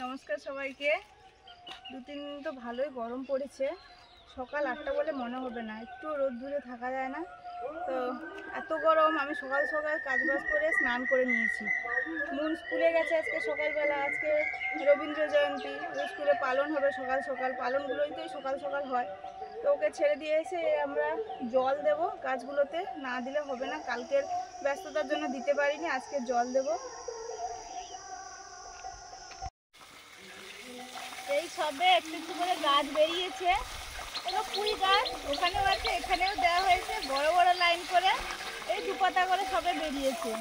নমস্কার সবাইকে। 2-3 দিন তো ভালোই গরম পড়েছে। সকাল 8টা বলে মনে হবে না, একটু রোদ্দুরে থাকা যায় না। তো এত গরম, আমি সকাল সকাল কাজবাজ করে স্নান করে নিয়েছি। মুন স্কুলে গেছে আজকে সকালবেলা, আজকে রবীন্দ্র জয়ন্তী, স্কুলে পালন হবে সকাল সকাল। পালনগুলোই তো সকাল সকাল হয়। তো ওকে ছেড়ে দিয়ে এসে আমরা জল দেব গাছগুলোতে, না দিলে হবে না। কালকের ব্যস্ততার জন্য দিতে পারিনি, আজকে জল দেব। এই সবে একটু একটু করে গাছ বেরিয়েছে, এগুলো পুঁই গাছ, ওখানেও আছে এখানেও দেওয়া হয়েছে বড় বড় লাইন করে। এই 2 পাতা করে সবে বেরিয়েছে।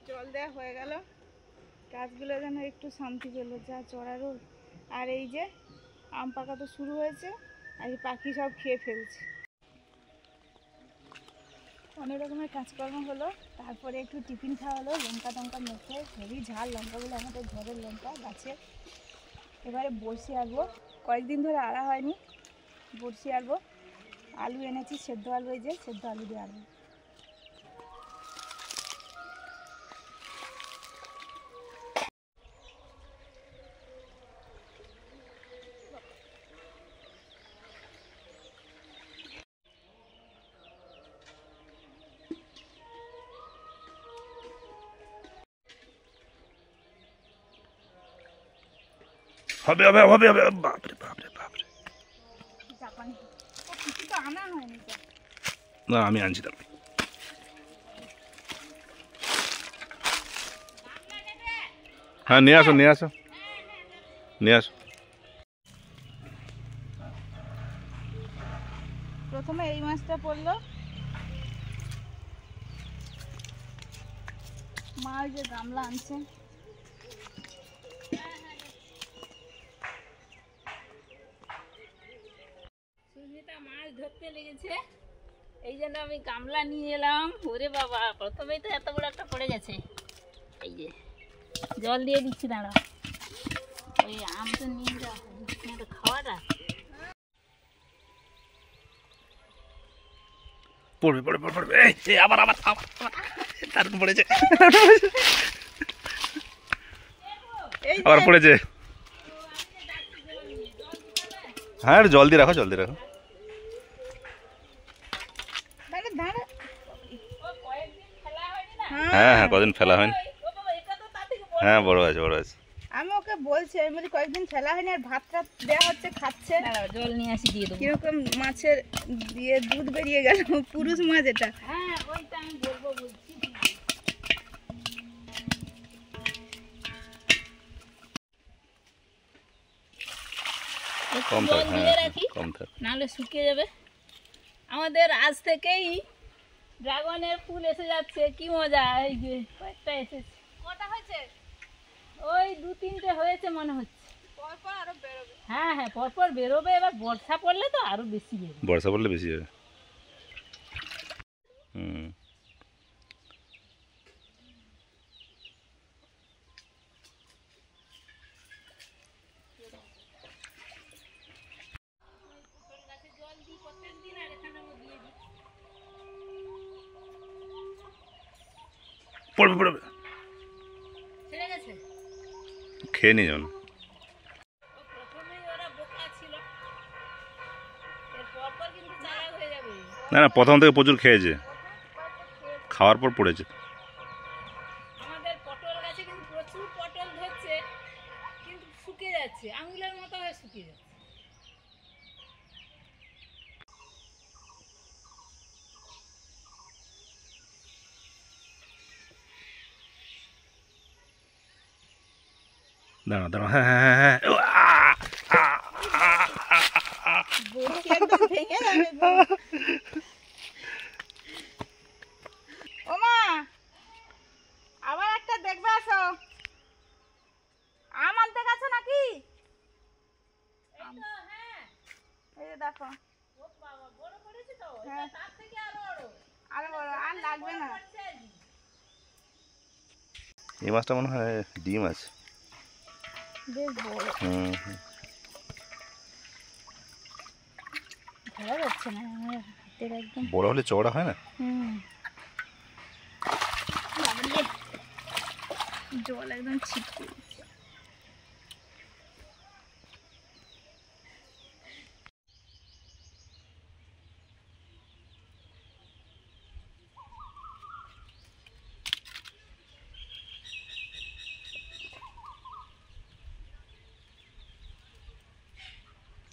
জল দেওয়া হয়ে গেল, গাছগুলো যেন একটু শান্তি পেল, যা চড়া রোদ। আর এই যে আম পাকা তো শুরু হয়েছে, আর এই পাখি সব খেয়ে ফেলছে। অনেক রকমের কাজকর্ম হলো, তারপরে একটু টিফিন খাওয়া হলো। লঙ্কা টঙ্কা মেখে, হেভি ঝাল লঙ্কাগুলো, আমাদের ঘরের লঙ্কা গাছের। এবারে বড়শি আনবো, কয়েকদিন ধরে আড়া হয়নি, বড়শি আনবো। আলু এনেছি, সেদ্ধ আলু, এই যে সেদ্ধ আলু দিয়ে আনবো। হবে হবে হবে হবে, বাপরে বাপরে বাপরে। জাপানি কিছু তো আনা হয়নি। না আমি আনছিলাম। হ্যাঁ নিয়ে আসো নিয়ে আসো নিয়ে আসো। প্রথমে এই মাছটা পড়লো, মা ওই যে গামলা আনছে। সুস্মিতা মাছ ধরতে লেগেছে, এই জন্য আমি গামলা নিয়ে এলাম। ওরে বাবা, প্রথমেই তো এত বড় একটা পড়ে গেছে। এই যে জল দিয়ে দিচ্ছি, দাঁড়া। ওই আম তো নিয়ে যা, খাওয়াটা পড়বে পড়বে পড়বে পড়বে, এই আবার আবার আবার তার পড়েছে, আবার পড়েছে। হ্যাঁ জল দিয়ে রাখো, জল দিয়ে রাখো। হ্যাঁ হ্যাঁ কদিন ফেলা হয়নি। হ্যাঁ বড় আছে বড় আছে। আমি ওকে বলছি, আমি বলি কয়েকদিন ফেলা হয়নি, আর ভাত টাত দেওয়া হচ্ছে, খাচ্ছে। জল নিয়ে আসি, দিয়ে দেবো। কিরকম মাছের দিয়ে দুধ বেরিয়ে গেল, পুরুষ মাছ এটা। হ্যাঁ ওইটা আমি বলবো বলছি। কম থাক, হ্যাঁ কম থাক, নাহলে শুকিয়ে যাবে। আমাদের আজ থেকেই ড্রাগনের ফুল এসে যাচ্ছে, কি মজা। এই যে কয়েকটা এসেছে। কটা হয়েছে? ওই 2-3টে হয়েছে মনে হচ্ছে। পরপর আরো বেরোবে। হ্যাঁ হ্যাঁ পরপর বেরোবে। এবার বর্ষা পড়লে তো আরো বেশি বেরোবে। বর্ষা পড়লে বেশি যাবে। হুম পড়বে পড়বে, খেয়ে নি যেমন। না না প্রথম থেকে প্রচুর খেয়েছে, খাওয়ার পর পড়েছে। আমাদের পটল গাছে কিন্তু প্রচুর পটল ধরছে, কিন্তু শুকিয়ে যাচ্ছে, আঙুলের মতো হয়ে শুকিয়ে যাচ্ছে। দাঁড়া দাঁড়া, হ্যাঁ হ্যাঁ হ্যাঁ ওমা আবার একটা দেখবে, আসো। হবে না। এই মাছটা মনে হয় ডিম আছে। বেশ বড়, ধরা যাচ্ছে না আমার হাতের একদম। বড় হলে চওড়া হয় না? বাবারে, জল একদম ছিটকে দিচ্ছে।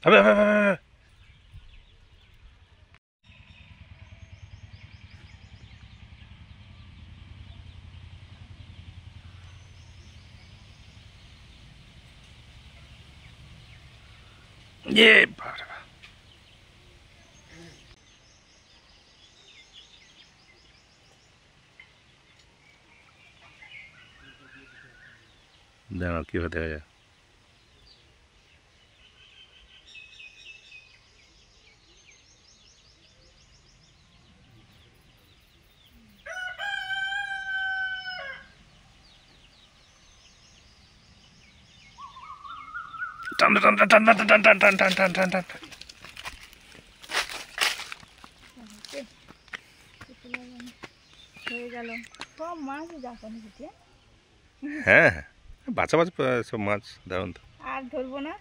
আবে আবে আবে, আবে। বাবা। দাঁড়াও কি হতে হয়। টান টান টান টান টান টান টান টান টান টান টান। হয়ে গেল সব মাছ যখন হচ্ছে। হ্যাঁ হ্যাঁ, বাচ্চা বাচ্চা সব মাছ দারুণ তো। আর ধরবো না।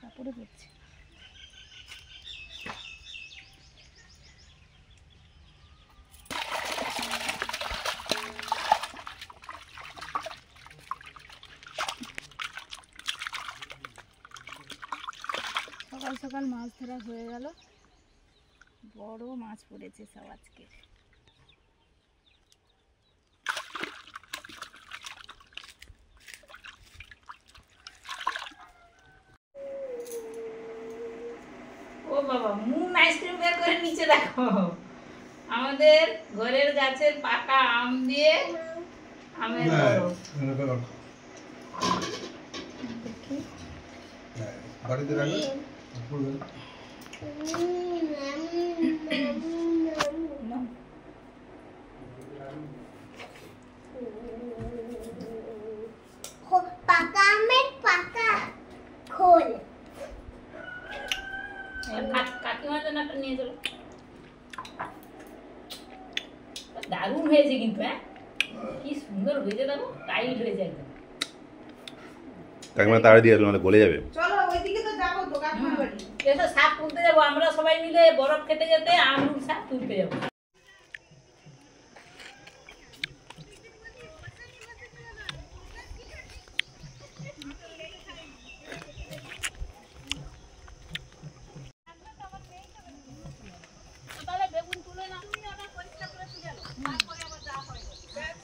কাপড়ে পড়ছে। সকাল সকাল মাছ ধরা হয়ে গেল, বড় মাছ পড়েছে সব আজকে। ও বাবা, মুন আইসক্রিম বের করে নিচে দেখো। আমাদের ঘরের গাছের পাকা আম দিয়ে আমের বরফ। বাড়িতে রাখবে পাকা আমের পাকা খোল। কাকিমার জন্য একটা নিয়ে চলো। দারুণ হয়েছে কিন্তু, হ্যাঁ কি সুন্দর হয়েছে, দেখো টাইট হয়েছে একদম। কাকিমা তাড়া দিয়ে আসলো, গলে যাবে। চলো ওইদিকে তো যাবো তো কাকিমার বাড়ি। এসে শাক তুলতে যাবো আমরা সবাই মিলে, বরফ খেতে যেতে আলুর শাক তুলতে যাবো। তাহলে বেগুন তুলে না, তুমি আবার পরিষ্কার করে তুলে নাও, তারপরে আবার যা হয়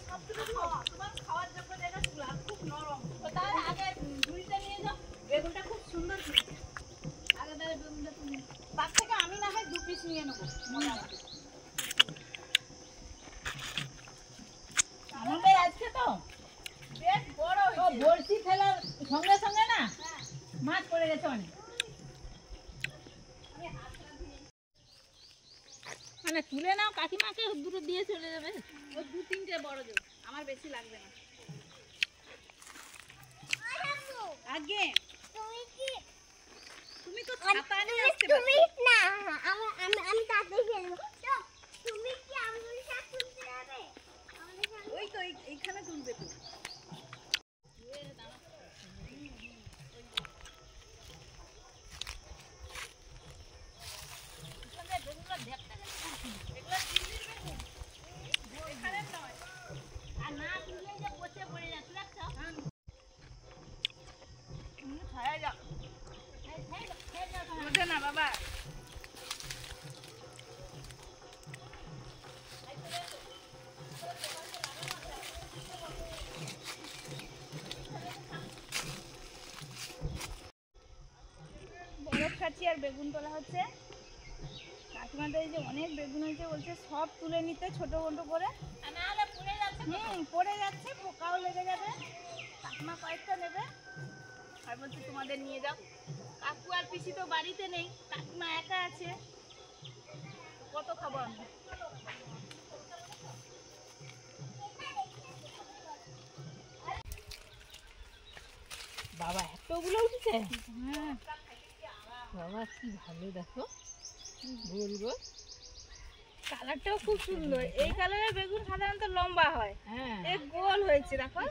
সবগুলো খাওয়া, তোমার খাওয়ার জন্য যেটা তুলা খুব নরম, তাহলে আগে ঝুড়িটা নিয়ে যাও। বেগুনটা খুব সুন্দর খেতে, আগে তাহলে বেগুনটা তুমি, তার থেকে আমি না হয় 2 পিস নিয়ে নেবো। আমাদের আজকে তো বেশ বড় হয়েছে, বড়শি ফেলার সঙ্গে সঙ্গে না মাছ পড়ে গেছে অনেক। মানে তুলে নাও, কাকিমাকে দুটো দিয়ে চলে যাবে। ও 2-3টে বড় জোর, আমার বেশি লাগবে না। আগে তুমি কি তুমি তো ছাতা নিয়ে আসতে তুমি পারো। না আমি তাতে খেলবো তো। তুমি কি আঙ্গুল শাক তুলতে যাবে? ওই তো এইখানে তুলবে তো। বোঝে না বাবা। বরফ খাচ্ছি আর বেগুন তোলা হচ্ছে। কাকিমাদের এই যে অনেক বেগুন হয়েছে, বলছে সব তুলে নিতে ছোট ছোট করে। পড়ে যাচ্ছে, পোকাও লেগে যাবে। কাকিমা কয়েকটা নেবে আর বলছি তোমাদের নিয়ে যাও। কাকু আর পিসি তো বাড়িতে নেই, কাকিমা একা আছে, কত খাবো আমি। বাবা এতগুলো উঠেছে। হ্যাঁ বাবা কি ভালো দেখো, গোল গোল। কালারটাও খুব সুন্দর। এই কালারের বেগুন সাধারণত লম্বা হয়, হ্যাঁ এই গোল হয়েছে দেখো,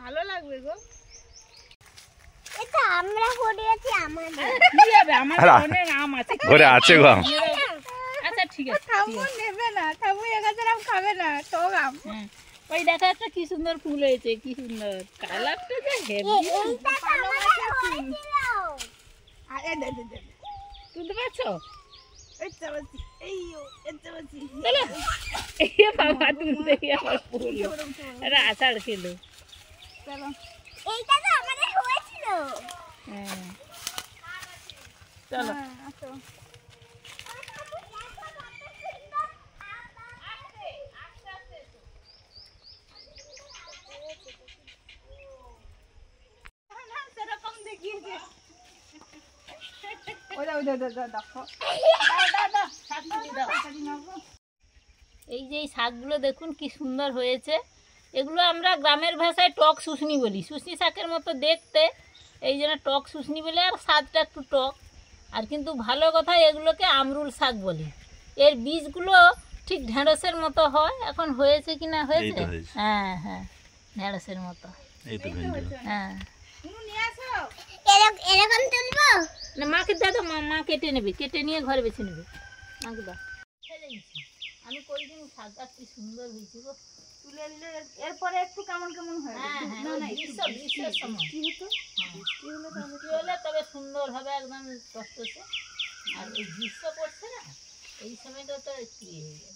ভালো লাগবে গো। এটা আমরা করেছি আমাদের। কি হবে, আমার আরে, অনেক আম আছে। ঘরে আছে গো। আচ্ছা ঠিক আছে, ঠাম্মু নেবে না, ঠাম্মু এগাছের আম খাবে না, টক আম। হ্যাঁ ওই দেখা একটা কি সুন্দর ফুল হয়েছে, কি সুন্দর কালারটা যে হেভি। এইটা তো আমাদের হয়েছিল। আর এই দে দে দে, তুলতে পারছো? এই চাবাচ্ছি, এই এই চাবাচ্ছি। চলো এ বাবা তুলতে গিয়ে আমার ফুল একটা আষাঢ় খেলো। চলো এইটা তো আমাদের হয়েছিল। হ্যাঁ চলো হ্যাঁ, আসো। সেরকম দেখিয়েছে। ওই দাও, ওই দাও, দাও, দাও, দেখো। এই যে এই শাকগুলো দেখুন কি সুন্দর হয়েছে। এগুলো আমরা গ্রামের ভাষায় টক শুশনি বলি, শুশনি শাকের মতো দেখতে, এই জন্য টক শুশনি বলে, আর স্বাদটা একটু টক। আর কিন্তু ভালো কথা এগুলোকে আমরুল শাক বলি। এর বীজগুলো ঠিক ঢেঁড়সের মতো হয়, এখন হয়েছে কি না হয়েছে। এই তো হয়েছে। হ্যাঁ হ্যাঁ ঢেঁড়সের মতো। এই তো ভেন্ডি। হ্যাঁ নুন নিয়ে আসো। এরকম তুলবো? না মাকে দাদা, মা কেটে নেবে, কেটে নিয়ে ঘরে বেছে নেবে। মাকে দাও। আমি কইদিন শাকটা কি সুন্দর হয়েছে গো। তুলে নিলে এরপরে একটু কেমন কেমন হয়। হ্যাঁ হ্যাঁ ওই গ্রীষ্মের সময় কি হতো? বৃষ্টি হলে তবে সুন্দর হবে একদম টসটসে। আর এই গ্রীষ্ম পড়ছে না, এই সময়টা তো কি হয়ে যায়।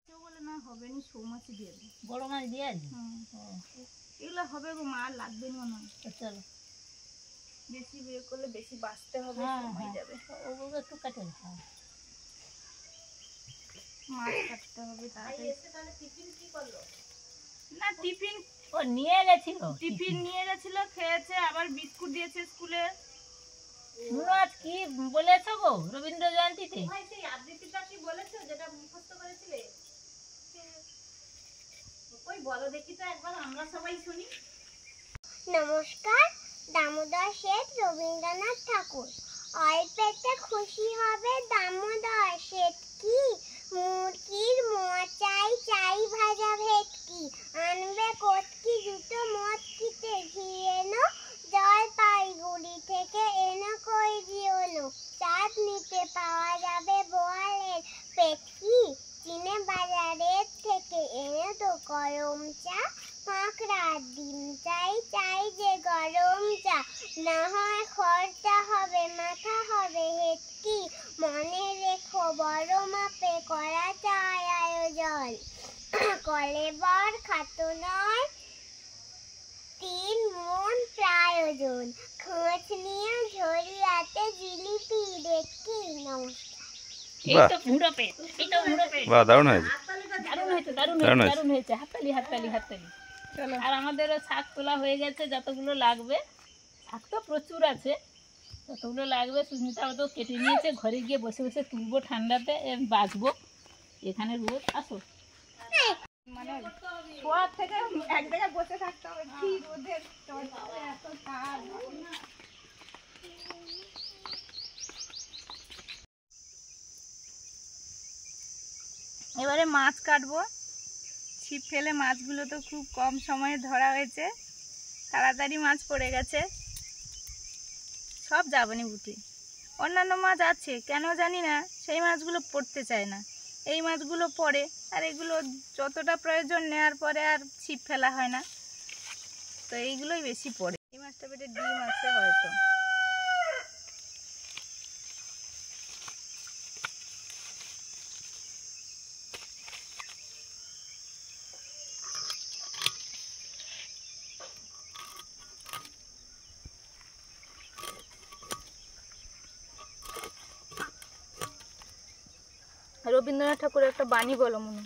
কেউ বলে না হবে নি, ছৌমাছি দিয়ে দিই। বড় মাছ দিয়ে আসবি। এগুলো হবে গো, মা আর লাগবে না মনে হয়। চলো বেশি বিয়ে করলে বেশি বাঁচতে হবে, হ্যাঁ সময় হ্যাঁ যাবে। ওগুলো একটু কাটে হ্যাঁ। মাছ কাটতে হবে তাড়াতাড়ি। না টিফিন, ও নিয়ে গেছিল টিফিন নিয়ে গেছিল, খেয়েছে, আবার বিস্কুট দিয়েছে স্কুলে। শুনো আজ কি বলেছো গো রবীন্দ্র জয়ন্তীতে? সেই আবৃত্তিটা কি বলেছো যেটা মুখস্থ করেছিলে? ওই বলো দেখি তো একবার, আমরা সবাই শুনি। নমস্কার, দামোদর শেঠ রবীন্দ্রনাথ ঠাকুর। অল্পেতে খুশি হবে দামোদর শেঠ কি, মুরগির মোচাই চাই ভাজা ভেটকি, আনবে কটকি দুটো মটকিতে ঘিরেনো, জলপাইগুড়ি থেকে এনো কইরি হলো, চাঁদ নিতে পাওয়া যাবে বোয়ালের পেটকি, চিনে বাজারের থেকে এনে তো গরম চা, কাঁকড়ার ডিম চাই চাই যে গরম চা, না হয় খরচা হবে মাথা হবে হেটকি, মনে রেখো বড় মাপে করা চাই আয়োজন, কলেবর খাতো নয় 3 মন প্রয়োজন, খোঁজ নিয়ে ঝরিয়াতে জিলিপি দেখি। নমস্কার। এই তো মুড়ো পেট, এই তো মুড়ো পেট। বাহ, দারুণ হয়েছে। দারুণ হয়েছে, দারুণ দারুণ হয়েছে, হয়েছে। দারুণ হয়েছে। হাততালি হাততালি হাততালি। চলো আর আমাদেরও শাক তোলা হয়ে গেছে, যতগুলো লাগবে। শাক তো প্রচুর আছে, যতগুলো লাগবে সুস্মিতা তো কেটে নিয়েছে। ঘরে গিয়ে বসে বসে তুলবো, ঠান্ডাতে বাঁচবো। এখানে রোদ আসো। মানে শোয়ার থেকে এক জায়গায় বসে থাকতে হবে, কি রোদের চড়চড়ে এত তাপ। এবারে মাছ কাটবো। ছিপ ফেলে মাছগুলো তো খুব কম সময়ে ধরা হয়েছে, তাড়াতাড়ি মাছ পড়ে গেছে, সব যাবনি বুটি। অন্যান্য মাছ আছে, কেন জানি না সেই মাছগুলো পড়তে চায় না, এই মাছগুলো পড়ে। আর এগুলো যতটা প্রয়োজন নেওয়ার পরে আর ছিপ ফেলা হয় না, তো এইগুলোই বেশি পড়ে। এই মাছটা পেটে ডিম আছে হয়তো। রবীন্দ্রনাথ ঠাকুরের একটা বাণী বলো মনে।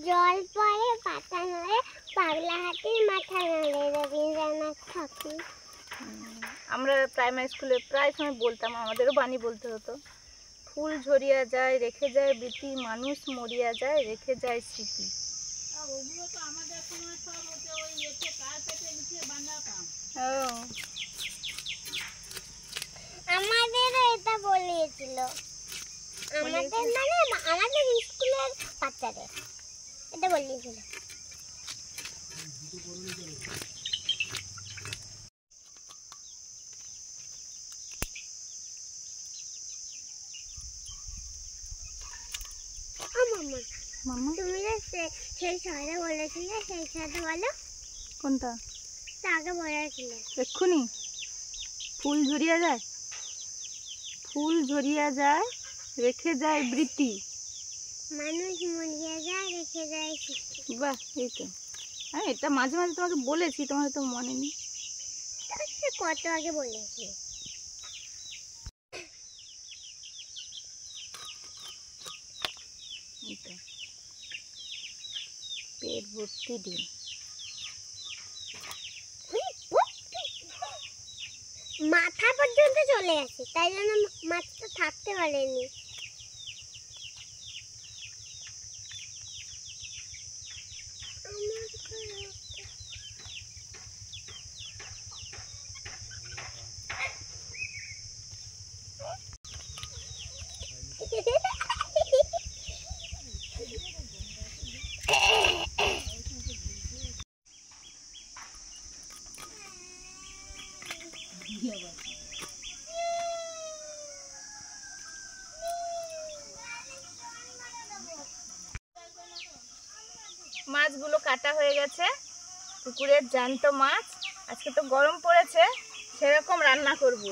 জল পড়ে পাতা নড়ে, পাগল হাতির মাথা নাড়ে রবীন্দ্রনাথ ঠাকুর। আমরা প্রাইমারি স্কুলে প্রায় সময় বলতাম, আমাদেরও বাণী বলতে হতো, ফুল ঝরিয়া যায় রেখে যায় বৃতি, মানুষ মরিয়া যায় রেখে যায় স্মৃতি। ওগুলো তো আমাদের সময় সব হচ্ছে ওই এতে কার্পেটে লিখে বানাতাম। ও আমাদেরও এটা বলিয়েছিল, আমাদের মানে আমাদের স্কুলের বাচ্চাদের এটা বলিয়েছিল। মাম্মা তুমি যে সেই ছয়টা বলেছিলে সেই ছয়টা বলো। কোনটা? তা আগে বলেছিলে। এক্ষুনি ফুল ঝরিয়া যায়, ফুল ঝরিয়া যায় রেখে যায় বৃতি, মানুষ মরিয়া যায় রেখে যায় স্মৃতি। বাহ, এই তো। হ্যাঁ, এটা মাঝে মাঝে তোমাকে বলেছি, তোমার তো মনে নেই। সে কত আগে বলেছি। এই তো, পেট ভর্তি ডিম। মাথা পর্যন্ত চলে আসে, তাই জন্য মাছটা থাকতে পারেনি। মাছগুলো কাটা হয়ে গেছে, পুকুরের জ্যান্ত মাছ। আজকে তো গরম পড়েছে, সেরকম রান্না করব।